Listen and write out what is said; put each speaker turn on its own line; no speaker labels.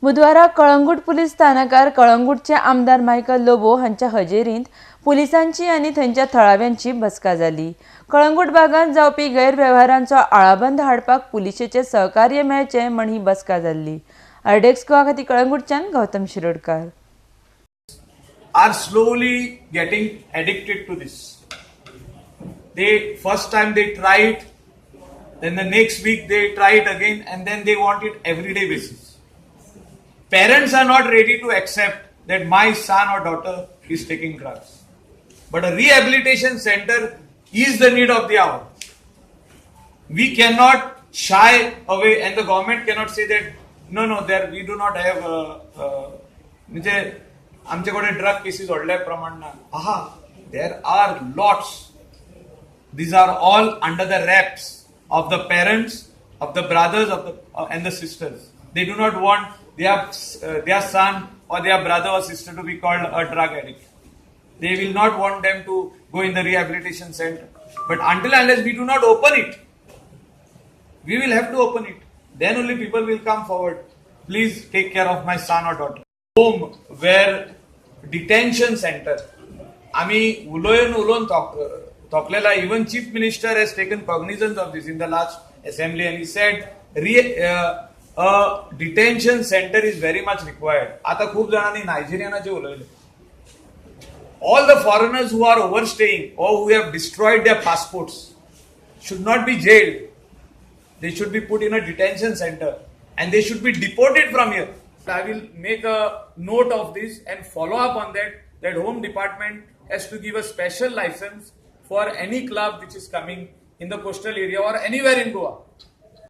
बुधवारा कळंगूट पुलीस स्थानकार कळंगूटचे आमदार मायकल लोबो हांच्या हजेरींत पुलिसांची आनी थंयच्या थळाव्यांची बसका जाली। कळंगूट भागांत जावपी गैरव्यवहारांचो आळाबंद हाडपाक पुलिशेचे सहकार्य मेळचे म्हण ही बसका जाल्ली। अर्डेक्स गोवा खातीर कळंगूटच्यान Gautam Shirodkar.
Are slowly getting addicted to this. First time they try it, then the next week they try it again, and then they want it everyday basis. Parents are not ready to accept that my son or daughter is taking drugs. But a rehabilitation center is the need of the hour. We cannot shy away, and the government cannot say that no, there we do not have आमच्याकडे drug cases व्हडल्या प्रमाणात आहा. There are lots. These are all under the wraps of the parents, of the brothers, and the sisters. They do not want their son or their brother or sister to be called a drug addict. They will not want them to go in the rehabilitation center. But until unless we do not open it, we will have to open it. Then only people will come forward. Please take care of my son or daughter. Home where detention center. आम्ही उलोवन talklela. Even Chief Minister has taken cognizance of this in the last assembly, and he said a detention center is very much required. आता खूप जणांनी नायजेरियनाचे उलयले. All the foreigners who are overstaying or who have destroyed their passports should not be jailed. They should be put in a detention center and they should be deported from here. I will make a note of this and follow up on that Home Department has to give a special license for any club which is coming in the coastal area or anywhere in Goa.